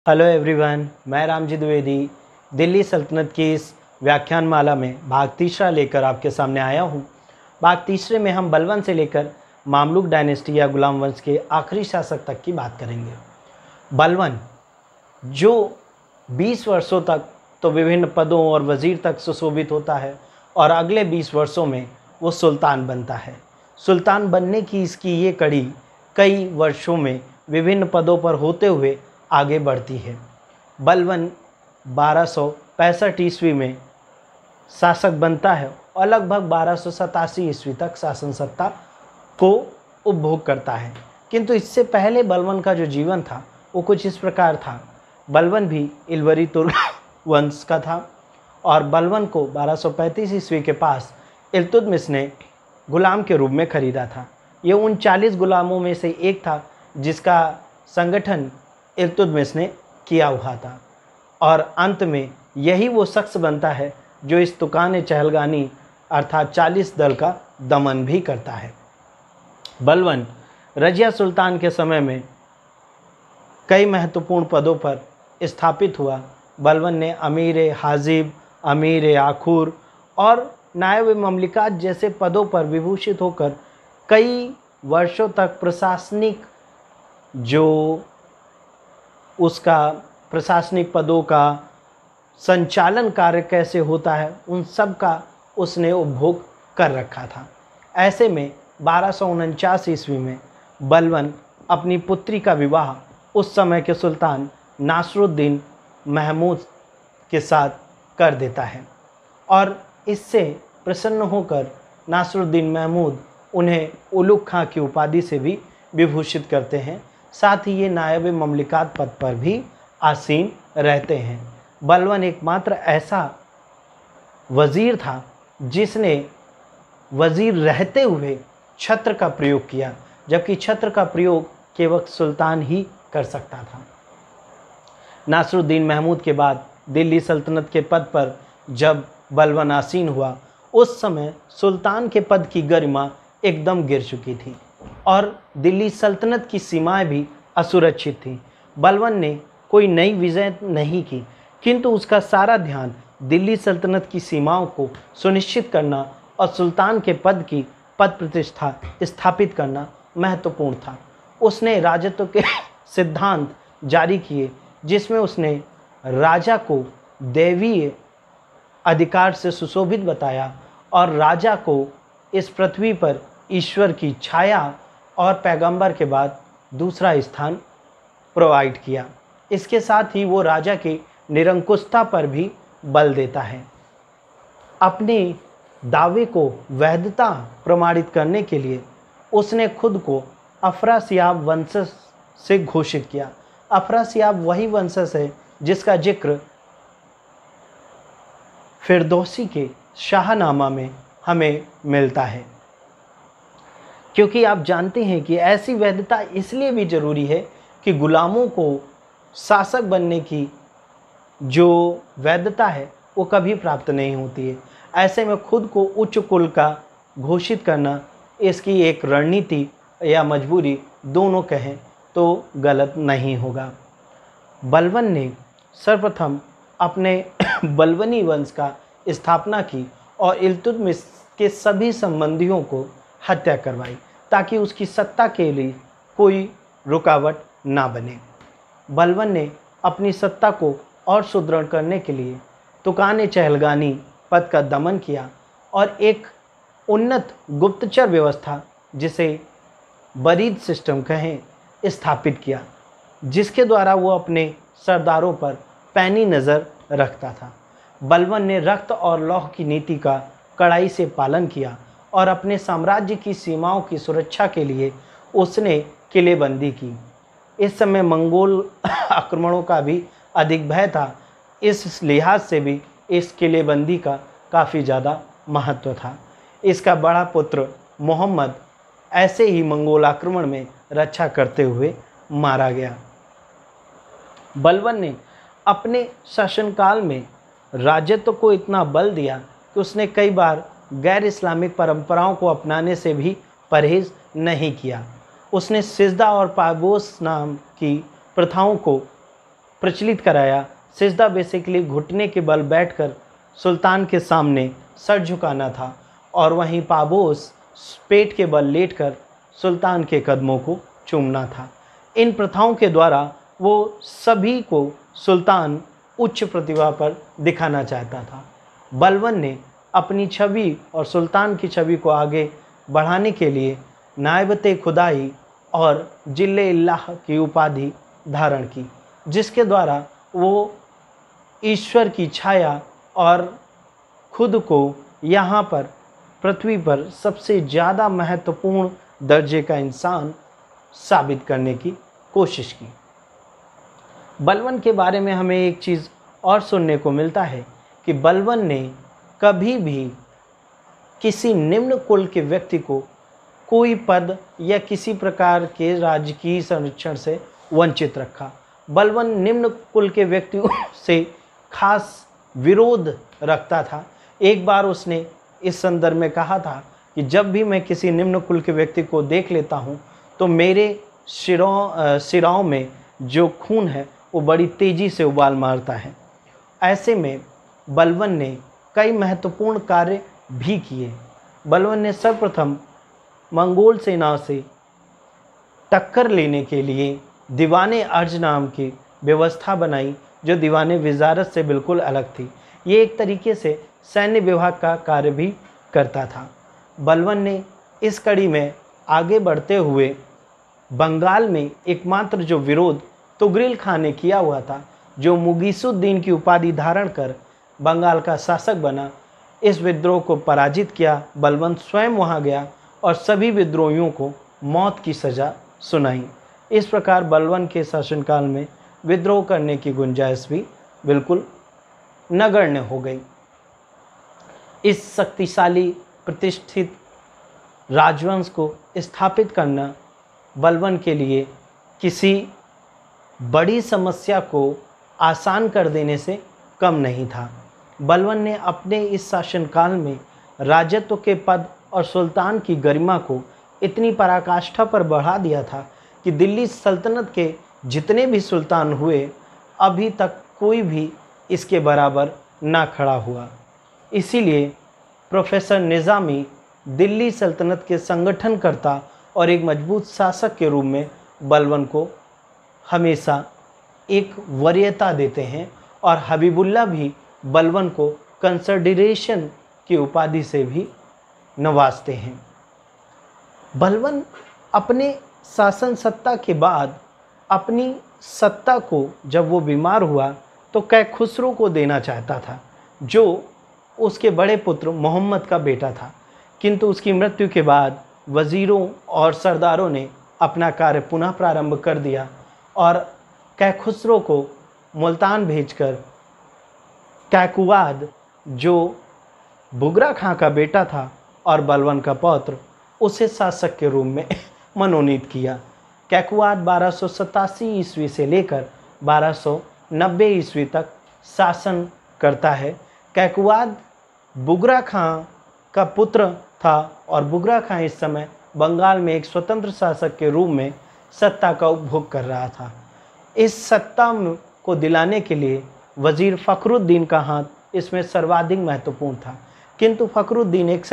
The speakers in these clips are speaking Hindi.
हेलो एवरीवन, मैं रामजी द्विवेदी दिल्ली सल्तनत की इस व्याख्यानमाला में भाग तीसरा लेकर आपके सामने आया हूँ। भाग तीसरे में हम बलवन से लेकर मामलुक डायनेस्टी या गुलाम वंश के आखिरी शासक तक की बात करेंगे। बलवन जो 20 वर्षों तक तो विभिन्न पदों और वज़ीर तक सुशोभित होता है और अगले 20 वर्षों में वो सुल्तान बनता है। सुल्तान बनने की इसकी ये कड़ी कई वर्षों में विभिन्न पदों पर होते हुए आगे बढ़ती है। बलवन 1265 ईस्वी में शासक बनता है और लगभग 1287 ईस्वी तक शासन सत्ता को उपभोग करता है। किंतु इससे पहले बलवन का जो जीवन था वो कुछ इस प्रकार था। बलवन भी इल्वरी तुर्क वंश का था और बलवन को 1235 ईस्वी के पास इल्तुतमिश ने गुलाम के रूप में खरीदा था। ये उन 40 गुलामों में से एक था जिसका संगठन इल्तुतमिश ने किया हुआ था और अंत में यही वो शख्स बनता है जो इस तुकान चहलगानी अर्थात 40 दल का दमन भी करता है। बलवन रजिया सुल्तान के समय में कई महत्वपूर्ण पदों पर स्थापित हुआ। बलवन ने अमीर हाजिब, अमीर आखूर और नायब ममलिकात जैसे पदों पर विभूषित होकर कई वर्षों तक प्रशासनिक प्रशासनिक पदों का संचालन कार्य कैसे होता है उन सब का उसने उपभोग कर रखा था। ऐसे में 1249 ईस्वी में बलवन अपनी पुत्री का विवाह उस समय के सुल्तान नासरुद्दीन महमूद के साथ कर देता है और इससे प्रसन्न होकर नासरुद्दीन महमूद उन्हें उलुग खां की उपाधि से भी विभूषित करते हैं। साथ ही ये नायब ममलिकात पद पर भी आसीन रहते हैं। बलवन एकमात्र ऐसा वज़ीर था जिसने वज़ीर रहते हुए छत्र का प्रयोग किया, जबकि छत्र का प्रयोग केवल सुल्तान ही कर सकता था। नासरुद्दीन महमूद के बाद दिल्ली सल्तनत के पद पर जब बलवन आसीन हुआ उस समय सुल्तान के पद की गरिमा एकदम गिर चुकी थी और दिल्ली सल्तनत की सीमाएं भी असुरक्षित थीं। बलवन ने कोई नई विजय नहीं की, किंतु उसका सारा ध्यान दिल्ली सल्तनत की सीमाओं को सुनिश्चित करना और सुल्तान के पद की पद प्रतिष्ठा स्थापित करना महत्वपूर्ण था। उसने राजत्व के सिद्धांत जारी किए जिसमें उसने राजा को दैवीय अधिकार से सुशोभित बताया और राजा को इस पृथ्वी पर ईश्वर की छाया और पैगंबर के बाद दूसरा स्थान प्रोवाइड किया। इसके साथ ही वो राजा की निरंकुशता पर भी बल देता है। अपने दावे को वैधता प्रमाणित करने के लिए उसने खुद को अफरासियाब वंशज से घोषित किया। अफरासियाब वही वंशज है जिसका जिक्र फिरदौसी के शाहनामा में हमें मिलता है, क्योंकि आप जानते हैं कि ऐसी वैधता इसलिए भी ज़रूरी है कि गुलामों को शासक बनने की जो वैधता है वो कभी प्राप्त नहीं होती है। ऐसे में खुद को उच्च कुल का घोषित करना इसकी एक रणनीति या मजबूरी दोनों कहें तो गलत नहीं होगा। बलवन ने सर्वप्रथम अपने बलवनी वंश का स्थापना की और इल्तुतमिश के सभी संबंधियों को हत्या करवाई ताकि उसकी सत्ता के लिए कोई रुकावट ना बने। बलवन ने अपनी सत्ता को और सुदृढ़ करने के लिए तुकान चहलगानी पद का दमन किया और एक उन्नत गुप्तचर व्यवस्था जिसे बरीद सिस्टम कहें स्थापित किया, जिसके द्वारा वो अपने सरदारों पर पैनी नज़र रखता था। बलवन ने रक्त और लौह की नीति का कड़ाई से पालन किया और अपने साम्राज्य की सीमाओं की सुरक्षा के लिए उसने किलेबंदी की। इस समय मंगोल आक्रमणों का भी अधिक भय था, इस लिहाज से भी इस किलेबंदी का काफ़ी ज़्यादा महत्व था। इसका बड़ा पुत्र मोहम्मद ऐसे ही मंगोल आक्रमण में रक्षा करते हुए मारा गया। बलवन ने अपने शासनकाल में राजत्व को इतना बल दिया कि उसने कई बार गैर इस्लामिक परंपराओं को अपनाने से भी परहेज नहीं किया। उसने सिजदा और पागोस नाम की प्रथाओं को प्रचलित कराया। सिजदा बेसिकली घुटने के बल बैठकर सुल्तान के सामने सर झुकाना था और वहीं पाबोस पेट के बल लेटकर सुल्तान के कदमों को चूमना था। इन प्रथाओं के द्वारा वो सभी को सुल्तान उच्च प्रतिभा पर दिखाना चाहता था। बलबन ने अपनी छवि और सुल्तान की छवि को आगे बढ़ाने के लिए नायबते खुदाई और जिल्ले इल्लाह की उपाधि धारण की, जिसके द्वारा वो ईश्वर की छाया और खुद को यहाँ पर पृथ्वी पर सबसे ज़्यादा महत्वपूर्ण दर्जे का इंसान साबित करने की कोशिश की। बलबन के बारे में हमें एक चीज़ और सुनने को मिलता है कि बलबन ने कभी भी किसी निम्न कुल के व्यक्ति को कोई पद या किसी प्रकार के राजकीय संरक्षण से वंचित रखा। बलबन निम्न कुल के व्यक्तियों से खास विरोध रखता था। एक बार उसने इस संदर्भ में कहा था कि जब भी मैं किसी निम्न कुल के व्यक्ति को देख लेता हूँ तो मेरे सिराओं में जो खून है वो बड़ी तेज़ी से उबाल मारता है। ऐसे में बलबन ने कई महत्वपूर्ण कार्य भी किए। बलबन ने सर्वप्रथम मंगोल सेना से टक्कर लेने के लिए दीवाने अर्ज नाम की व्यवस्था बनाई, जो दीवाने वजारत से बिल्कुल अलग थी। ये एक तरीके से सैन्य विभाग का कार्य भी करता था। बलबन ने इस कड़ी में आगे बढ़ते हुए बंगाल में एकमात्र जो विरोध तुगरिल खान ने किया हुआ था, जो मुगीसुद्दीन की उपाधि धारण कर बंगाल का शासक बना, इस विद्रोह को पराजित किया। बलबन स्वयं वहां गया और सभी विद्रोहियों को मौत की सज़ा सुनाई। इस प्रकार बलबन के शासनकाल में विद्रोह करने की गुंजाइश भी बिल्कुल नगण्य हो गई। इस शक्तिशाली प्रतिष्ठित राजवंश को स्थापित करना बलबन के लिए किसी बड़ी समस्या को आसान कर देने से कम नहीं था। बलबन ने अपने इस शासनकाल में राजत्व के पद और सुल्तान की गरिमा को इतनी पराकाष्ठा पर बढ़ा दिया था कि दिल्ली सल्तनत के जितने भी सुल्तान हुए, अभी तक कोई भी इसके बराबर ना खड़ा हुआ। इसीलिए प्रोफेसर निज़ामी दिल्ली सल्तनत के संगठनकर्ता और एक मजबूत शासक के रूप में बलबन को हमेशा एक वरीयता देते हैं और हबीबुल्लाह भी बलबन को कंसिडरेशन की उपाधि से भी नवाजते हैं। बलबन अपने शासन सत्ता के बाद अपनी सत्ता को जब वो बीमार हुआ तो कैखुसरो को देना चाहता था, जो उसके बड़े पुत्र मोहम्मद का बेटा था। किंतु उसकी मृत्यु के बाद वज़ीरों और सरदारों ने अपना कार्य पुनः प्रारंभ कर दिया और कैखुसरो को मुल्तान भेजकर कैकुवाद, जो बुगरा खां का बेटा था और बलबन का पौत्र, उसे शासक के रूप में मनोनीत किया। कैकुवाद 1287 ईस्वी से लेकर 1290 ईस्वी तक शासन करता है। कैकुवाद बुगरा खां का पुत्र था और बुगरा खां इस समय बंगाल में एक स्वतंत्र शासक के रूप में सत्ता का उपभोग कर रहा था। इस सत्ता को दिलाने के लिए वज़ीर फ़खरुद्दीन का हाथ इसमें सर्वाधिक महत्वपूर्ण था। किंतु फ़खरुद्दीन एक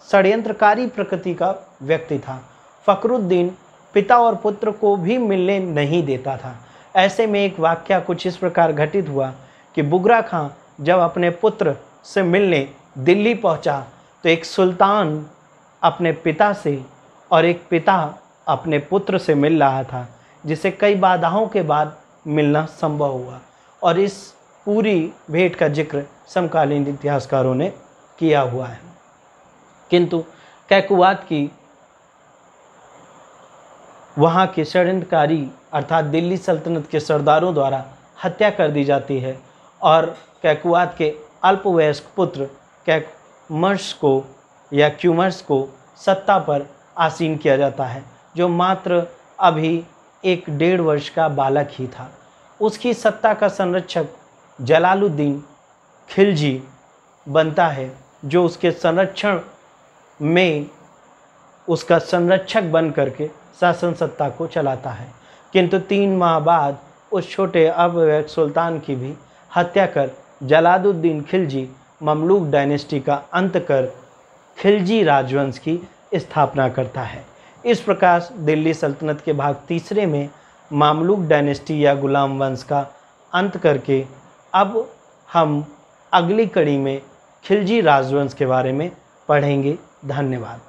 षड्यंत्रकारी प्रकृति का व्यक्ति था। फ़खरुद्दीन पिता और पुत्र को भी मिलने नहीं देता था। ऐसे में एक वाक़या कुछ इस प्रकार घटित हुआ कि बुगरा खां जब अपने पुत्र से मिलने दिल्ली पहुंचा तो एक सुल्तान अपने पिता से और एक पिता अपने पुत्र से मिल रहा था, जिसे कई बाधाओं के बाद मिलना संभव हुआ। और इस पूरी भेंट का जिक्र समकालीन इतिहासकारों ने किया हुआ है। किंतु कैकुवाद की वहाँ के षड्यंत्रकारी अर्थात दिल्ली सल्तनत के सरदारों द्वारा हत्या कर दी जाती है और कैकुवाद के अल्पवयस्क पुत्र कैकमर्स को सत्ता पर आसीन किया जाता है, जो मात्र अभी 1-1.5 वर्ष का बालक ही था। उसकी सत्ता का संरक्षक जलालुद्दीन खिलजी बनता है, जो उसके संरक्षण में उसका संरक्षक बन करके शासन सत्ता को चलाता है। किंतु 3 माह बाद उस छोटे अविवेक सुल्तान की भी हत्या कर जलालुद्दीन खिलजी ममलूक डायनेस्टी का अंत कर खिलजी राजवंश की स्थापना करता है। इस प्रकार दिल्ली सल्तनत के भाग तीसरे में मामलूक डायनेस्टी या गुलाम वंश का अंत करके अब हम अगली कड़ी में खिलजी राजवंश के बारे में पढ़ेंगे। धन्यवाद।